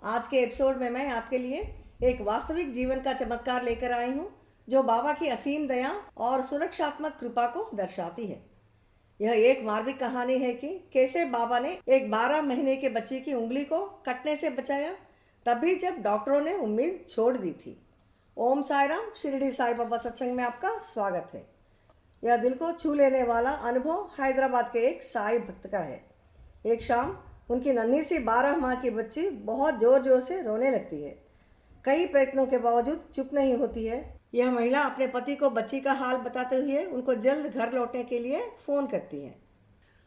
आज के एपिसोड में मैं आपके लिए एक वास्तविक जीवन का चमत्कार लेकर आई हूँ जो बाबा की असीम दया और सुरक्षात्मक कृपा को दर्शाती है। यह एक मार्मिक कहानी है कि कैसे बाबा ने एक 12 महीने के बच्चे की उंगली को कटने से बचाया, तभी जब डॉक्टरों ने उम्मीद छोड़ दी थी। ओम साई राम, शिरडी साई बाबा सत्संग में आपका स्वागत है। यह दिल को छू लेने वाला अनुभव हैदराबाद के एक साई भक्त का है। एक शाम उनकी नन्ही सी 12 माह की बच्ची बहुत ज़ोर ज़ोर से रोने लगती है। कई प्रयत्नों के बावजूद चुप नहीं होती है। यह महिला अपने पति को बच्ची का हाल बताते हुए उनको जल्द घर लौटने के लिए फ़ोन करती है।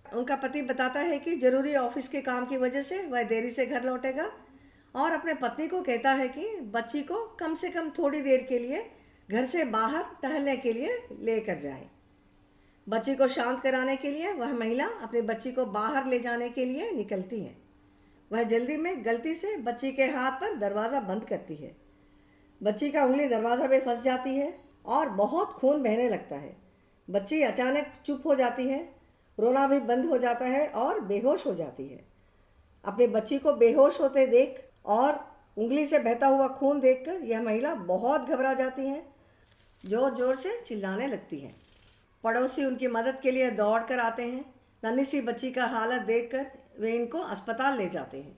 उनका पति बताता है कि ज़रूरी ऑफिस के काम की वजह से वह देरी से घर लौटेगा और अपने पत्नी को कहता है कि बच्ची को कम से कम थोड़ी देर के लिए घर से बाहर टहलने के लिए लेकर जाएं। बच्ची को शांत कराने के लिए वह महिला अपनी बच्ची को बाहर ले जाने के लिए निकलती है। वह जल्दी में गलती से बच्ची के हाथ पर दरवाज़ा बंद करती है। बच्ची का उंगली दरवाज़ा में फंस जाती है और बहुत खून बहने लगता है। बच्ची अचानक चुप हो जाती है, रोना भी बंद हो जाता है और बेहोश हो जाती है। अपनी बच्ची को बेहोश होते देख और उंगली से बहता हुआ खून देखकर यह महिला बहुत घबरा जाती है, जोर जोर से चिल्लाने लगती है। पड़ोसी उनकी मदद के लिए दौड़ कर आते हैं। नन्ही सी बच्ची का हालत देखकर वे इनको अस्पताल ले जाते हैं।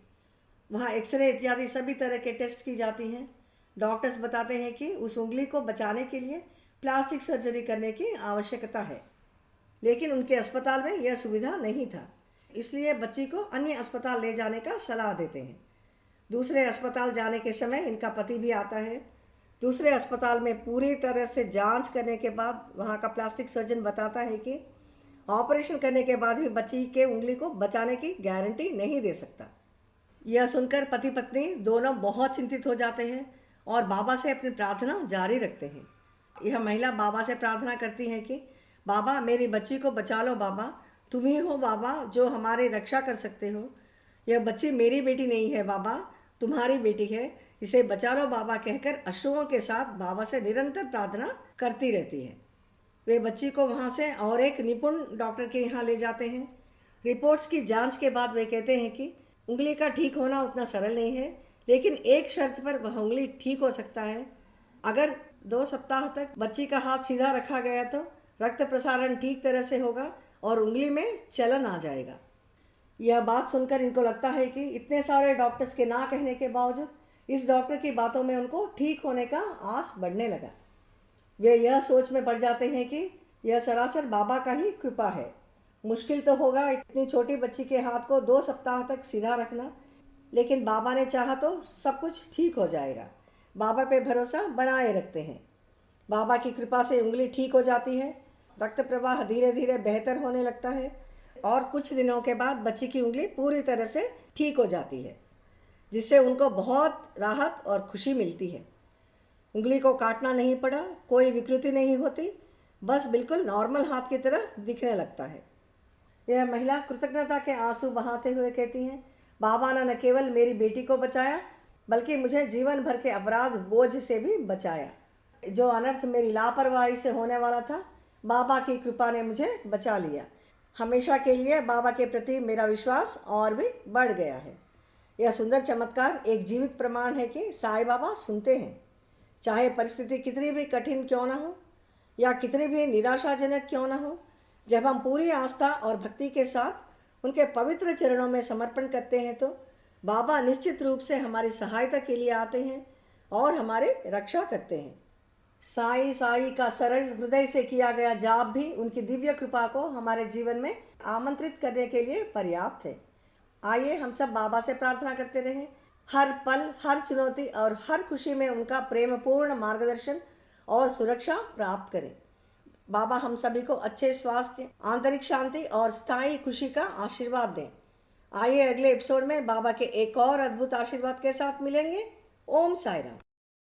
वहाँ एक्सरे इत्यादि सभी तरह के टेस्ट की जाती हैं। डॉक्टर्स बताते हैं कि उस उंगली को बचाने के लिए प्लास्टिक सर्जरी करने की आवश्यकता है, लेकिन उनके अस्पताल में यह सुविधा नहीं था, इसलिए बच्ची को अन्य अस्पताल ले जाने का सलाह देते हैं। दूसरे अस्पताल जाने के समय इनका पति भी आता है। दूसरे अस्पताल में पूरी तरह से जांच करने के बाद वहाँ का प्लास्टिक सर्जन बताता है कि ऑपरेशन करने के बाद भी बच्ची के उंगली को बचाने की गारंटी नहीं दे सकता। यह सुनकर पति पत्नी दोनों बहुत चिंतित हो जाते हैं और बाबा से अपनी प्रार्थना जारी रखते हैं। यह महिला बाबा से प्रार्थना करती है कि बाबा, मेरी बच्ची को बचा लो बाबा, तुम ही हो बाबा जो हमारी रक्षा कर सकते हो। यह बच्ची मेरी बेटी नहीं है बाबा, तुम्हारी बेटी है, इसे बचा लो बाबा कहकर अश्रुओं के साथ बाबा से निरंतर प्रार्थना करती रहती है। वे बच्ची को वहाँ से और एक निपुण डॉक्टर के यहाँ ले जाते हैं। रिपोर्ट्स की जांच के बाद वे कहते हैं कि उंगली का ठीक होना उतना सरल नहीं है, लेकिन एक शर्त पर वह उंगली ठीक हो सकता है। अगर 2 सप्ताह तक बच्ची का हाथ सीधा रखा गया तो रक्त प्रसारण ठीक तरह से होगा और उंगली में चलन आ जाएगा। यह बात सुनकर इनको लगता है कि इतने सारे डॉक्टर्स के ना कहने के बावजूद इस डॉक्टर की बातों में उनको ठीक होने का आस बढ़ने लगा। वे यह सोच में पड़ जाते हैं कि यह सरासर बाबा का ही कृपा है। मुश्किल तो होगा इतनी छोटी बच्ची के हाथ को 2 सप्ताह तक सीधा रखना, लेकिन बाबा ने चाहा तो सब कुछ ठीक हो जाएगा। बाबा पे भरोसा बनाए रखते हैं। बाबा की कृपा से उंगली ठीक हो जाती है। रक्त प्रवाह धीरे धीरे बेहतर होने लगता है और कुछ दिनों के बाद बच्ची की उंगली पूरी तरह से ठीक हो जाती है, जिससे उनको बहुत राहत और खुशी मिलती है। उंगली को काटना नहीं पड़ा, कोई विकृति नहीं होती, बस बिल्कुल नॉर्मल हाथ की तरह दिखने लगता है। यह महिला कृतज्ञता के आंसू बहाते हुए कहती हैं, बाबा ने न केवल मेरी बेटी को बचाया, बल्कि मुझे जीवन भर के अपराध बोझ से भी बचाया। जो अनर्थ मेरी लापरवाही से होने वाला था, बाबा की कृपा ने मुझे बचा लिया। हमेशा के लिए बाबा के प्रति मेरा विश्वास और भी बढ़ गया है। यह सुंदर चमत्कार एक जीवित प्रमाण है कि साईं बाबा सुनते हैं। चाहे परिस्थिति कितनी भी कठिन क्यों ना हो या कितनी भी निराशाजनक क्यों ना हो, जब हम पूरी आस्था और भक्ति के साथ उनके पवित्र चरणों में समर्पण करते हैं तो बाबा निश्चित रूप से हमारी सहायता के लिए आते हैं और हमारे रक्षा करते हैं। साई साई का सरल हृदय से किया गया जाप भी उनकी दिव्य कृपा को हमारे जीवन में आमंत्रित करने के लिए पर्याप्त है। आइए हम सब बाबा से प्रार्थना करते रहें, हर पल, हर चुनौती और हर खुशी में उनका प्रेमपूर्ण मार्गदर्शन और सुरक्षा प्राप्त करें। बाबा हम सभी को अच्छे स्वास्थ्य, आंतरिक शांति और स्थायी खुशी का आशीर्वाद दें। आइए अगले एपिसोड में बाबा के एक और अद्भुत आशीर्वाद के साथ मिलेंगे। ओम साई राम।